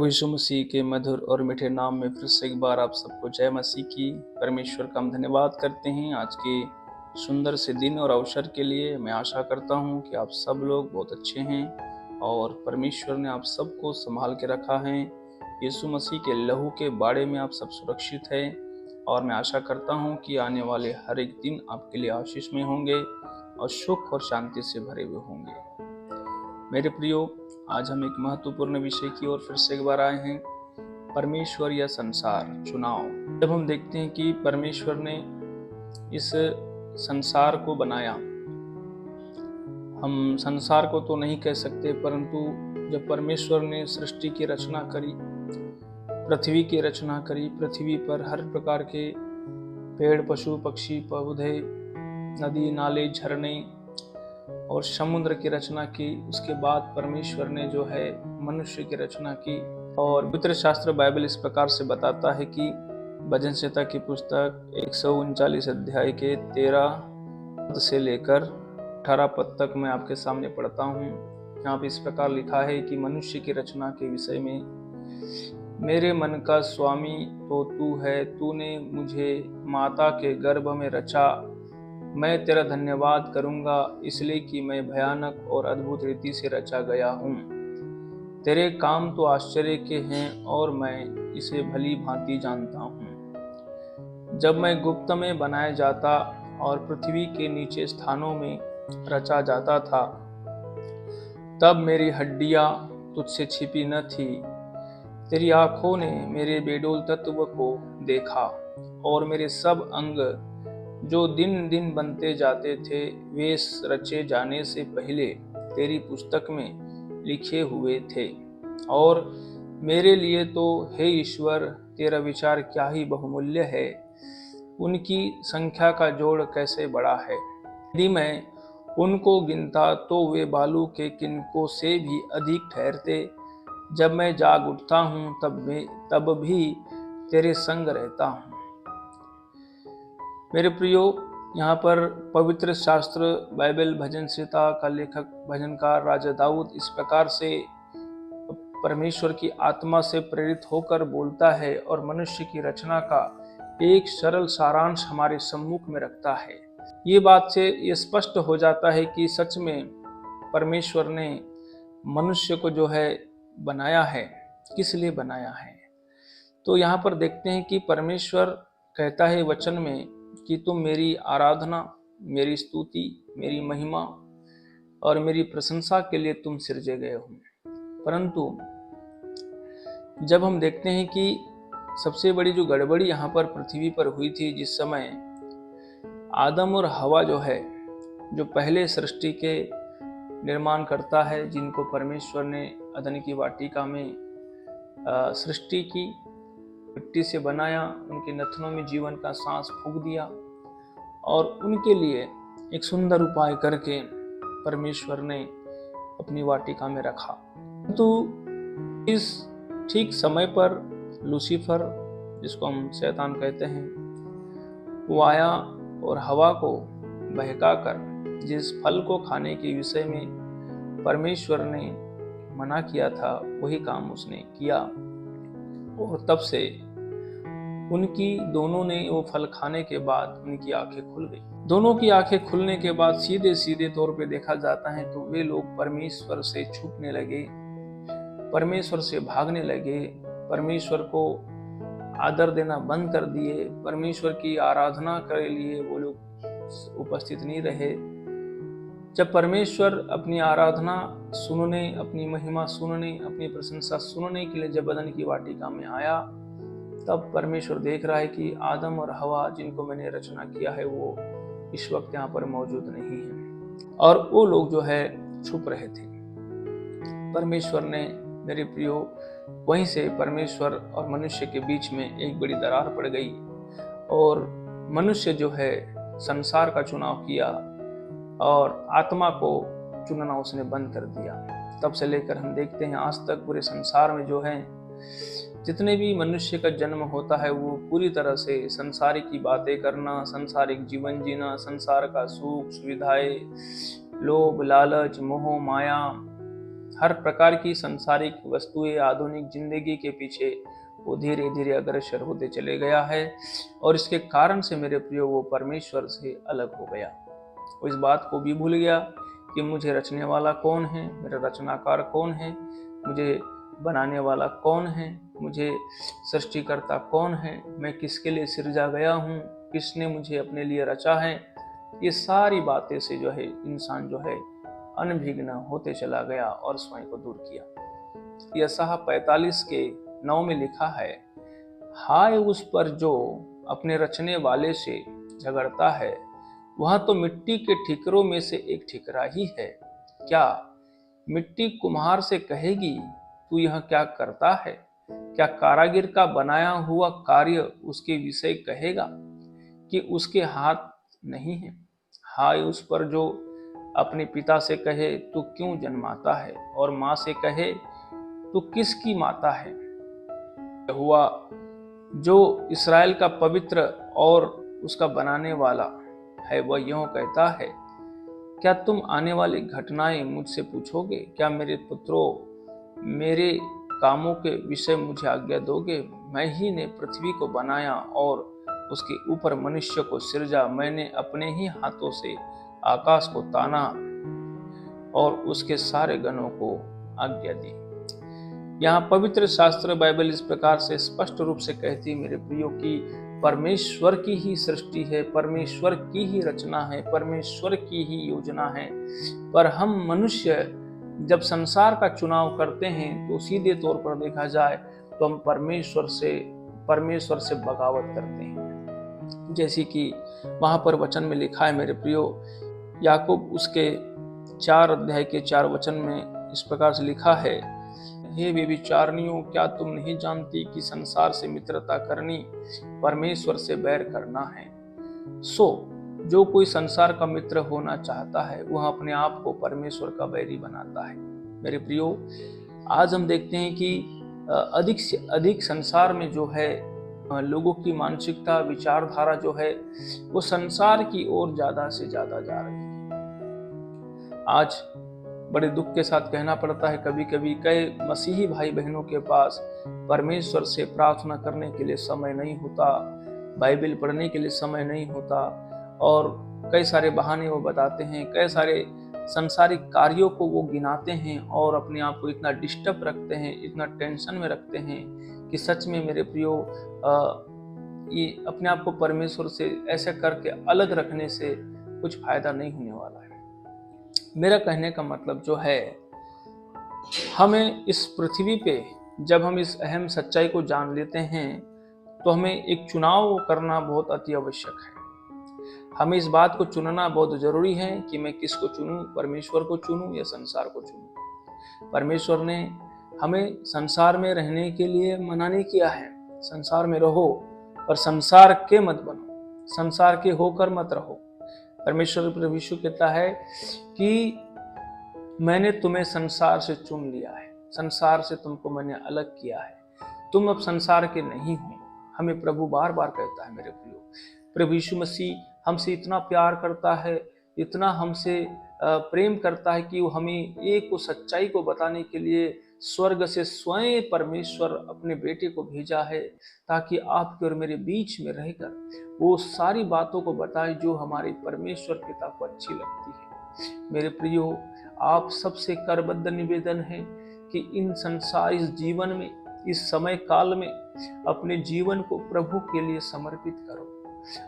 प्रभु यीशु मसीह के मधुर और मीठे नाम में फिर से एक बार आप सबको जय मसीह की। परमेश्वर का हम धन्यवाद करते हैं आज के सुंदर से दिन और अवसर के लिए। मैं आशा करता हूं कि आप सब लोग बहुत अच्छे हैं और परमेश्वर ने आप सबको संभाल के रखा है। यीशु मसीह के लहू के बाड़े में आप सब सुरक्षित हैं और मैं आशा करता हूं कि आने वाले हर एक दिन आपके लिए आशीषमय होंगे और सुख और शांति से भरे हुए होंगे। मेरे प्रियो, आज हम एक महत्वपूर्ण विषय की ओर फिर से एक बार आए हैं, परमेश्वर या संसार चुनाव। जब हम देखते हैं कि परमेश्वर ने इस संसार को बनाया, हम संसार को तो नहीं कह सकते, परंतु जब परमेश्वर ने सृष्टि की रचना करी, पृथ्वी की रचना करी, पृथ्वी पर हर प्रकार के पेड़, पशु, पक्षी, पौधे, नदी, नाले, झरने और समुद्र की रचना की, उसके बाद परमेश्वर ने जो है मनुष्य की रचना की। और पवित्र शास्त्र बाइबल इस प्रकार से बताता है कि भजन संहिता की पुस्तक 139 अध्याय के 13 पद से लेकर 18 पद तक मैं आपके सामने पढ़ता हूँ। यहाँ पे इस प्रकार लिखा है कि मनुष्य की रचना के विषय में, मेरे मन का स्वामी तो तू है, तूने मुझे माता के गर्भ में रचा। मैं तेरा धन्यवाद करूंगा इसलिए कि मैं भयानक और अद्भुत रीति से रचा गया हूँ। तेरे काम तो आश्चर्य के हैं और मैं इसे भली भांति जानता हूँ। जब मैं गुप्त में बनाया जाता और पृथ्वी के नीचे स्थानों में रचा जाता था, तब मेरी हड्डियां तुझसे छिपी न थी। तेरी आंखों ने मेरे बेडोल तत्व को देखा और मेरे सब अंग जो दिन दिन बनते जाते थे, वे रचे जाने से पहले तेरी पुस्तक में लिखे हुए थे। और मेरे लिए तो हे ईश्वर, तेरा विचार क्या ही बहुमूल्य है, उनकी संख्या का जोड़ कैसे बड़ा है। यदि मैं उनको गिनता तो वे बालू के किनकों से भी अधिक ठहरते। जब मैं जाग उठता हूँ तब भी तेरे संग रहता हूँ। मेरे प्रियो, यहाँ पर पवित्र शास्त्र बाइबल भजन संहिता का लेखक भजनकार राजा दाऊद इस प्रकार से परमेश्वर की आत्मा से प्रेरित होकर बोलता है और मनुष्य की रचना का एक सरल सारांश हमारे सम्मुख में रखता है। ये बात से ये स्पष्ट हो जाता है कि सच में परमेश्वर ने मनुष्य को जो है बनाया है, किस लिए बनाया है। तो यहाँ पर देखते हैं कि परमेश्वर कहता है वचन में कि तुम मेरी आराधना, मेरी स्तुति, मेरी महिमा और मेरी प्रशंसा के लिए तुम सिरजे गए हो। परंतु जब हम देखते हैं कि सबसे बड़ी जो गड़बड़ी यहाँ पर पृथ्वी पर हुई थी, जिस समय आदम और हवा जो है, जो पहले सृष्टि के निर्माण करता है, जिनको परमेश्वर ने अदन की वाटिका में सृष्टि की, मिट्टी से बनाया, उनके नथनों में जीवन का सांस फूंक दिया और उनके लिए एक सुंदर उपाय करके परमेश्वर ने अपनी वाटिका में रखा। तो इस ठीक समय पर लूसीफर, जिसको हम शैतान कहते हैं, वो आया और हवा को बहकाकर जिस फल को खाने के विषय में परमेश्वर ने मना किया था, वही काम उसने किया। और तब से उनकी दोनों ने वो फल खाने के बाद उनकी आंखें खुल गई। दोनों की आंखें खुलने के बाद सीधे तौर पे देखा जाता है तो वे लोग परमेश्वर से छुपने लगे, परमेश्वर से भागने लगे, परमेश्वर को आदर देना बंद कर दिए, परमेश्वर की आराधना के लिए वो लोग उपस्थित नहीं रहे। जब परमेश्वर अपनी आराधना सुनने, अपनी महिमा सुनने, अपनी प्रशंसा सुनने के लिए जब अदन की वाटिका में आया, तब परमेश्वर देख रहा है कि आदम और हवा, जिनको मैंने रचना किया है, वो इस वक्त यहाँ पर मौजूद नहीं है और वो लोग जो है छुप रहे थे। परमेश्वर ने, मेरे प्रियो, वहीं से परमेश्वर और मनुष्य के बीच में एक बड़ी दरार पड़ गई और मनुष्य जो है संसार का चुनाव किया और आत्मा को चुनना उसने बंद कर दिया। तब से लेकर हम देखते हैं आज तक पूरे संसार में जो है जितने भी मनुष्य का जन्म होता है, वो पूरी तरह से संसारिक की बातें करना, संसारिक जीवन जीना, संसार का सुख सुविधाएं, लोभ, लालच, मोह, माया, हर प्रकार की सांसारिक वस्तुएं आधुनिक जिंदगी के पीछे वो धीरे धीरे अग्रसर होते चले गया है, और इसके कारण से मेरे प्रियो वो परमेश्वर से अलग हो गया। वो इस बात को भी भूल गया कि मुझे रचने वाला कौन है, मेरा रचनाकार कौन है, मुझे बनाने वाला कौन है, मुझे सृष्टिकर्ता कौन है, मैं किसके लिए सृजा गया हूँ, किसने मुझे अपने लिए रचा है। ये सारी बातें से जो है इंसान जो है अनभिज्ञ होते चला गया और स्वयं को दूर किया। यशायाह 45:9 में लिखा है, हाय उस पर जो अपने रचने वाले से झगड़ता है, वह तो मिट्टी के ठिकरों में से एक ठिकरा ही है। क्या मिट्टी कुम्हार से कहेगी, तू यह क्या करता है? क्या कारागिर का बनाया हुआ कार्य उसके विषय कहेगा कि उसके हाथ नहीं है? हाय उस पर जो अपने पिता से कहे, तू क्यों जन्माता है, और माँ से कहे, तू किसकी माता है? हुआ जो इस्राएल का पवित्र और उसका बनाने वाला है, वह यूं कहता है, क्या तुम आने वाली घटनाएं मुझसे पूछोगे? क्या मेरे पुत्रों मेरे कामों के विषय मुझे आज्ञा दोगे? मैं ही ने पृथ्वी को बनाया और उसके ऊपर मनुष्य को सृजा। मैंने अपने ही हाथों से आकाश को ताना और उसके सारे गणों को आज्ञा दी। यहाँ पवित्र शास्त्र बाइबल इस प्रकार से स्पष्ट रूप से कहती मेरे प्रियो की परमेश्वर की ही सृष्टि है, परमेश्वर की ही रचना है, परमेश्वर की ही योजना है। पर हम मनुष्य जब संसार का चुनाव करते हैं तो सीधे तौर पर देखा जाए तो हम परमेश्वर से बगावत करते हैं। जैसे कि वहां पर वचन में लिखा है मेरे प्रियो, याकूब उसके 4:4 में इस प्रकार से लिखा है, हे व्यभिचारिणियों, क्या तुम नहीं जानती कि संसार से मित्रता करनी परमेश्वर से बैर करना है? जो कोई संसार का मित्र होना चाहता है वह अपने आप को परमेश्वर का बैरी बनाता है। मेरे प्रियो, आज हम देखते हैं कि अधिक से अधिक संसार में जो है लोगों की मानसिकता, विचारधारा जो है वो संसार की ओर ज्यादा से ज्यादा जा रही है। आज बड़े दुख के साथ कहना पड़ता है, कभी कभी कई मसीही भाई बहनों के पास परमेश्वर से प्रार्थना करने के लिए समय नहीं होता, बाइबल पढ़ने के लिए समय नहीं होता, और कई सारे बहाने वो बताते हैं, कई सारे संसारिक कार्यों को वो गिनाते हैं और अपने आप को इतना डिस्टर्ब रखते हैं, इतना टेंशन में रखते हैं कि सच में मेरे प्रियो ये अपने आप को परमेश्वर से ऐसे करके अलग रखने से कुछ फायदा नहीं होने वाला है। मेरा कहने का मतलब जो है, हमें इस पृथ्वी पे जब हम इस अहम सच्चाई को जान लेते हैं तो हमें एक चुनाव करना बहुत अति आवश्यक है। हमें इस बात को चुनना बहुत जरूरी है कि मैं किसको चुनूं, परमेश्वर को चुनूं या संसार को चुनूं। परमेश्वर ने हमें संसार में रहने के लिए मना नहीं किया है, संसार में रहो पर संसार के मत बनो, संसार के होकर मत रहो। परमेश्वर प्रभु यीशु कहता है कि मैंने तुम्हें संसार से चुन लिया है, संसार से तुमको मैंने अलग किया है, तुम अब संसार के नहीं हो। हमें प्रभु बार बार कहता है मेरे प्रियो। प्रभु यीशु मसीह हमसे इतना प्यार करता है, इतना हमसे प्रेम करता है कि वो हमें एक को सच्चाई को बताने के लिए स्वर्ग से स्वयं परमेश्वर अपने बेटे को भेजा है, ताकि आपके और मेरे बीच में रहकर वो सारी बातों को बताए जो हमारे परमेश्वर पिता को अच्छी लगती है। मेरे प्रियो, आप सबसे करबद्ध निवेदन है कि इन संसार, इस जीवन में, इस समय काल में अपने जीवन को प्रभु के लिए समर्पित करो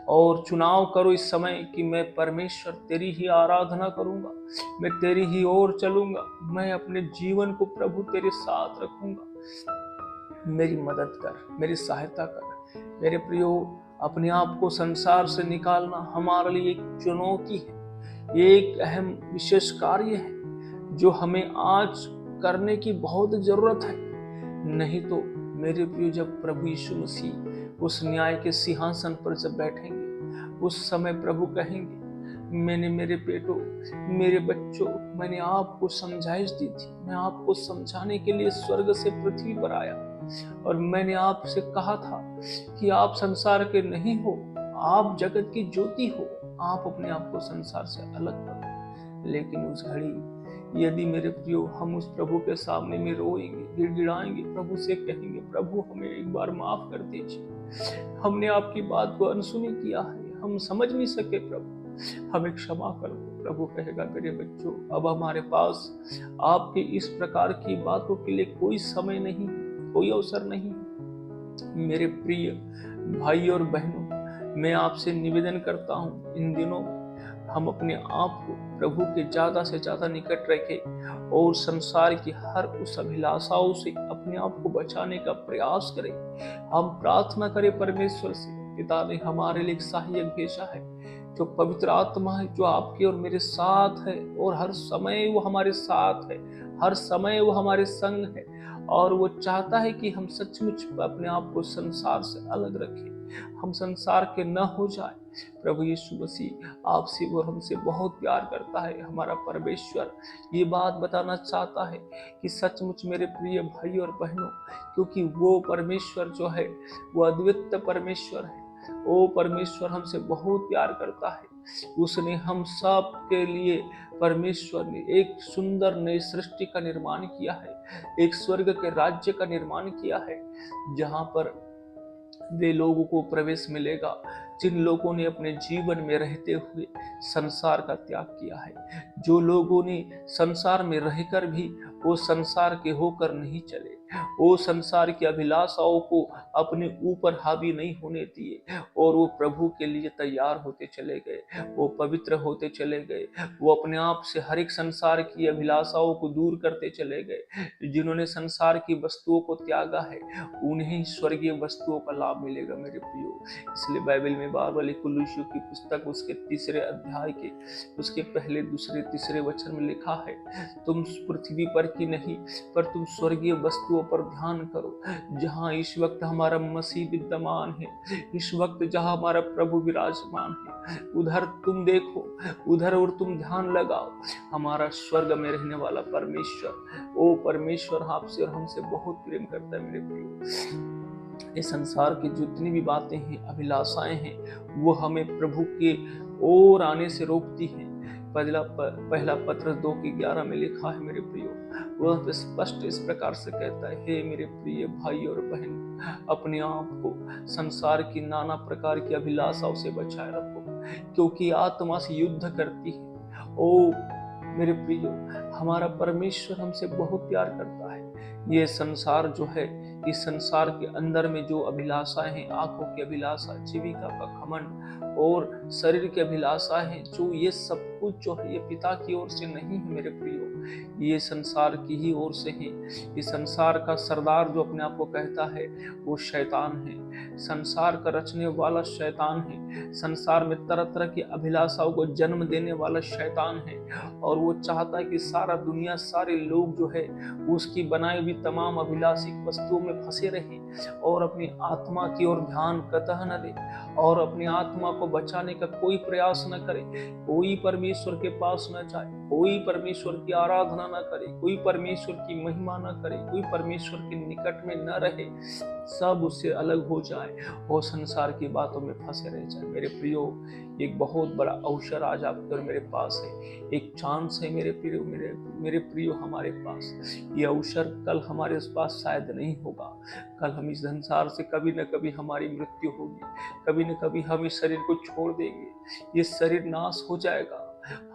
और चुनाव करो इस समय कि मैं परमेश्वर तेरी ही आराधना करूंगा, मैं तेरी ही ओर चलूंगा, मैं अपने जीवन को प्रभु तेरे साथ रखूंगा। मेरी मदद कर, मेरी सहायता कर। मेरे प्रियो, अपने आप को संसार से निकालना हमारे लिए एक चुनौती है, ये एक अहम विशेष कार्य है जो हमें आज करने की बहुत जरूरत है। नहीं तो मेरे प्रियो, जब प्रभु यीशु मसीह उस न्याय के सिंहासन पर जब बैठेंगे, उस समय प्रभु कहेंगे, मैंने मेरे बेटों, मेरे बच्चों, मैंने आपको समझाइश दी थी, मैं आपको समझाने के लिए स्वर्ग से पृथ्वी पर आया और मैंने आपसे कहा था कि आप संसार के नहीं हो, आप जगत की ज्योति हो, आप अपने आप को संसार से अलग करो। लेकिन उस घड़ी यदि मेरे प्रियो हम उस प्रभु के सामने में रोएंगे, गिड़गिड़ाएंगे, प्रभु से कहेंगे प्रभु हमें एक बार माफ कर दीजिए, हमने आपकी बात को अनसुनी किया है, हम समझ नहीं सके प्रभु, हमें क्षमा कर दो। प्रभु कहेगा मेरे बच्चों अब हमारे पास आपके इस प्रकार की बातों के लिए कोई समय नहीं, कोई अवसर नहीं। मेरे प्रिय भाई और बहनों, मैं आपसे निवेदन करता हूँ इन दिनों हम अपने आप को प्रभु के ज्यादा से ज्यादा निकट रखें और संसार की हर उस अभिलाषाओं से अपने आप को बचाने का प्रयास करें। हम प्रार्थना करें परमेश्वर से, पिता ने हमारे लिए एक सहायक भेजा है जो पवित्र आत्मा है, जो आपके और मेरे साथ है और हर समय वो हमारे साथ है, हर समय वो हमारे संग है और वो चाहता है कि हम सचमुच अपने आप को संसार से अलग रखें, हम संसार के न हो जाए। प्रभु यीशु मसीह आपसे और हमसे बहुत प्यार करता है। हमारा परमेश्वर ये बात बताना चाहता है कि सचमुच मेरे प्रिय भाई और बहनों, क्योंकि वो परमेश्वर जो है वो अद्वितीय परमेश्वर है, वो परमेश्वर हमसे बहुत प्यार करता है। उसने हम सब के लिए, परमेश्वर ने एक सुंदर नई सृष्टि का निर्माण किया है, एक स्वर्ग के राज्य का निर्माण किया है जहां पर वे लोगों को प्रवेश मिलेगा जिन लोगों ने अपने जीवन में रहते हुए संसार का त्याग किया है, जो लोगों ने संसार में रहकर भी वो संसार के होकर नहीं चले, वो संसार की अभिलाषाओं को अपने ऊपर हावी नहीं होने दिए और वो प्रभु के लिए तैयार होते चले गए, वो पवित्र होते चले गए, वो अपने आप से हर एक संसार की अभिलाषाओं को दूर करते चले गए। जिन्होंने संसार की वस्तुओं को त्यागा है उन्हें स्वर्गीय वस्तुओं का लाभ मिलेगा मेरे प्रियो। इसलिए बाइबल में बार-बार कुलुस्सियों की पुस्तक उसके 3 अध्याय के उसके पहले, दूसरे, तीसरे वचन में लिखा है, तुम पृथ्वी पर की नहीं पर तुम स्वर्गीय वस्तुओं पर ध्यान करो, जहां इस वक्त हमारा मसीह विद्यमान है, इस वक्त जहां हमारा प्रभु विराजमान है, उधर तुम देखो, उधर और तुम ध्यान लगाओ। हमारा स्वर्ग में रहने वाला परमेश्वर, ओ परमेश्वर आपसे और हमसे बहुत प्रेम करता है मेरे प्रियो। ये संसार की जितनी भी बातें हैं, अभिलाषाएं हैं, वो हमें प्रभु के ओर आने से रोकती हैं। पहला पत्र 2:11 में लिखा है मेरे प्रियो, वह स्पष्ट इस प्रकार से कहता है, हे मेरे प्रिय भाई और बहन, अपने आप को संसार की नाना प्रकार की अभिलाषाओं से बचाए रखो, क्योंकि आत्मा से युद्ध करती है। ओ मेरे प्रियो, हमारा परमेश्वर हमसे बहुत प्यार करता है। ये संसार जो है, इस संसार के अंदर में जो अभिलाषाएं हैं, आंखों की अभिलाषा, जीविका का घमंड और शरीर की अभिलाषा है, जो ये सब कुछ जो है ये पिता की ओर से नहीं है मेरे प्रियो, ये संसार की ही ओर से है। ये संसार का सरदार जो अपने आप को कहता है वो शैतान है, संसार का रचने वाला शैतान है, संसार में तरह तरह की अभिलाषाओं को जन्म देने वाला शैतान है और वो चाहता है कि सारा दुनिया, सारे लोग जो है उसकी बनाई हुई तमाम अभिलाषिक वस्तुओं में फंसे रहे और अपनी आत्मा की ओर ध्यान कतः न दे और अपनी आत्मा को बचाने का कोई प्रयास न करे, कोई परमेश्वर के पास न जाए, कोई परमेश्वर की आराधना न करे, कोई परमेश्वर की महिमा न करे, कोई परमेश्वर के निकट में न रहे, सब उससे अलग हो जाए और संसार की बातों में फंसे रह जाए। मेरे प्रियो, एक बहुत बड़ा अवसर आज आपके और मेरे पास है, एक चांस है मेरे प्रियो हमारे पास। ये अवसर कल हमारे पास शायद नहीं होगा, कल हम इस संसार से कभी न कभी हमारी मृत्यु होगी, कभी न कभी हम इस शरीर को छोड़ देंगे, ये शरीर नाश हो जाएगा,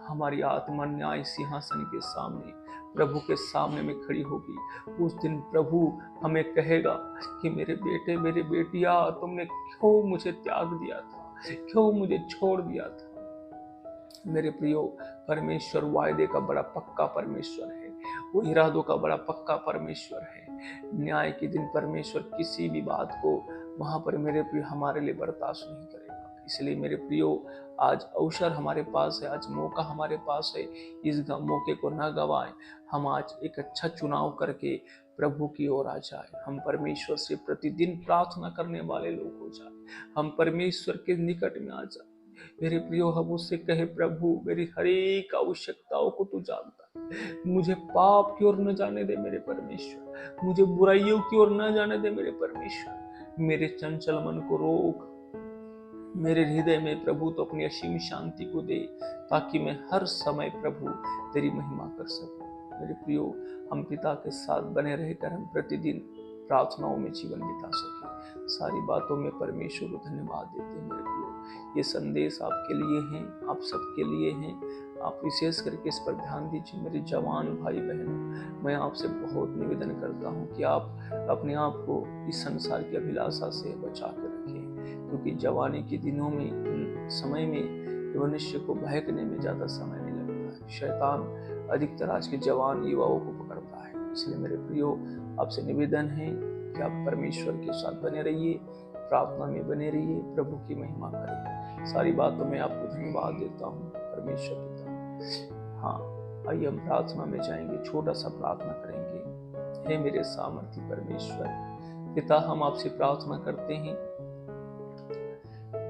हमारी आत्मा न्याय सिंहासन के सामने, प्रभु के सामने में खड़ी होगी। उस दिन प्रभु हमें कहेगा कि मेरे बेटे, मेरे बेटिया, तुमने क्यों मुझे त्याग दिया था, क्यों मुझे छोड़ दिया था। मेरे प्रियो, परमेश्वर वायदे का बड़ा पक्का परमेश्वर है, वो इरादों का बड़ा पक्का परमेश्वर है। न्याय के दिन परमेश्वर किसी भी बात को वहां पर मेरे प्रियो हमारे लिए बर्दाश्त नहीं करेगा। इसलिए मेरे प्रियो, आज अवसर हमारे पास है, आज मौका हमारे पास है, इस मौके को न गवाएं। हम आज एक अच्छा चुनाव करके प्रभु की ओर आ जाए, हम परमेश्वर से प्रतिदिन प्रार्थना करने वाले लोग हो जाए, हम परमेश्वर के निकट में आ जाए। मेरे प्रियो, हम उससे कहे, प्रभु मेरी हर एक आवश्यकताओं को तू जानता है, मुझे पाप की ओर न जाने दे मेरे परमेश्वर, मुझे बुराइयों की ओर न जाने दे मेरे परमेश्वर, मेरे चंचल मन को रोक, मेरे हृदय में प्रभु तो अपनी असीम शांति को दे, ताकि मैं हर समय प्रभु तेरी महिमा कर सकूं। मेरे प्रियो, हम पिता के साथ बने रहकर हम प्रतिदिन प्रार्थनाओं में जीवन बिता सके। सारी बातों में परमेश्वर को धन्यवाद देते हैं मेरे प्रियो। ये संदेश आपके लिए हैं, आप सबके लिए हैं। आप विशेष करके इस पर ध्यान दीजिए मेरे जवान भाई बहनों। मैं आपसे बहुत निवेदन करता हूँ कि आप अपने आप को इस संसार की अभिलाषा से बचा कर रखें, क्योंकि जवानी के दिनों में, समय में मनुष्य को बहकने में ज़्यादा समय नहीं लगता है। शैतान अधिकतर आज के जवान युवाओं को पकड़ता है। इसलिए मेरे प्रियो, आपसे निवेदन है कि आप परमेश्वर के साथ बने रहिए, प्रार्थना में बने रहिए, प्रभु की महिमा करें। सारी बातों में आपको धन्यवाद देता हूँ परमेश्वर पिता। हाँ, आइए हम प्रार्थना में जाएंगे, छोटा सा प्रार्थना करेंगे। हे मेरे सामर्थी परमेश्वर पिता, हम आपसे प्रार्थना करते हैं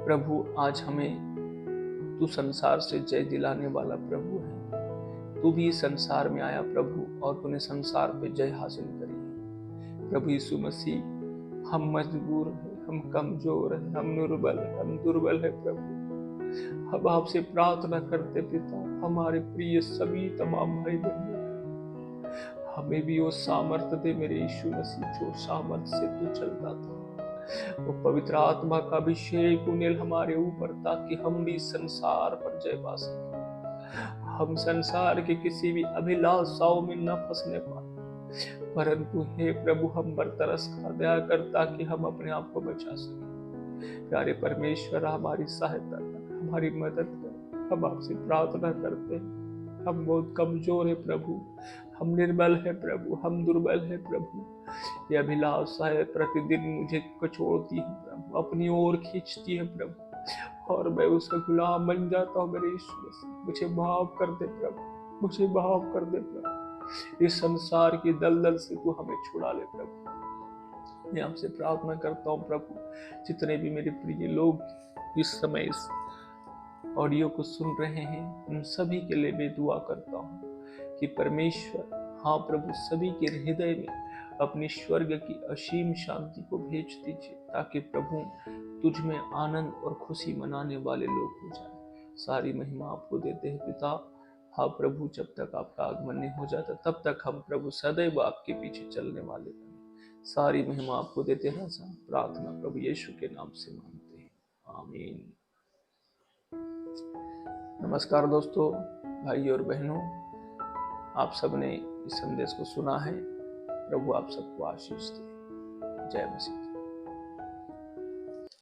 प्रभु, आज हमें तू संसार से जय दिलाने वाला प्रभु है। तू भी संसार में आया प्रभु, और तूने संसार पे जय हासिल करी है। प्रभु यीशु मसीह, हम मजबूर हैं, हम कमजोर हैं, हम दुर्बल है प्रभु। हम आपसे प्रार्थना करते पिता, हमारे प्रिय सभी तमाम भाई बहनों, हमें भी वो सामर्थ्य दे मेरे यीशु मसीह, जो सामर्थ्य से तू चलता था। वो पवित्र आत्मा का अभिषेक उन्हें हमारे ऊपर, ताकि हम भी संसार पर जय पा सके। हम संसार के किसी भी अभिलाषाओं में न फंसने पाए, परंतु हे प्रभु हम पर तरस खा दया कर, ताकि हम अपने आप को बचा सके। प्यारे परमेश्वर, हमारी सहायता कर, हमारी मदद कर। हम आपसे प्रार्थना करते हैं, हम बहुत कमजोर है प्रभु, हम निर्बल है प्रभु, हम दुर्बल है प्रभु। ये अभिलाषा है प्रतिदिन मुझे कचोड़ती है प्रभु, अपनी ओर खींचती है प्रभु, और मैं उसका गुलाम बन जाता हूँ मेरे यीशु मसीह। मुझे माफ कर दे प्रभु, मुझे माफ कर दे प्रभु। इस संसार की दलदल से तू हमें छुड़ा ले प्रभु। मैं आपसे प्रार्थना करता हूँ प्रभु, जितने भी मेरे प्रिय लोग इस समय इस ऑडियो को सुन रहे हैं, उन सभी के लिए मैं दुआ करता हूँ कि परमेश्वर, हाँ प्रभु, सभी के हृदय में अपनी स्वर्ग की असीम शांति को भेज दीजिए, ताकि प्रभु तुझ में आनंद और खुशी मनाने वाले लोग हो जाए। सारी महिमा आपको देते हैं पिता। हाँ प्रभु, जब तक आपका आगमन नहीं हो जाता तब तक हम प्रभु सदैव आपके पीछे चलने वाले बने। सारी महिमा आपको देते हैं राजा। प्रार्थना प्रभु यीशु के नाम से मांगते हैं, आमीन। नमस्कार दोस्तों, भाई और बहनों, आप सबने इस संदेश को सुना है। प्रभु आप सबको आशीष दे। जय मसीह।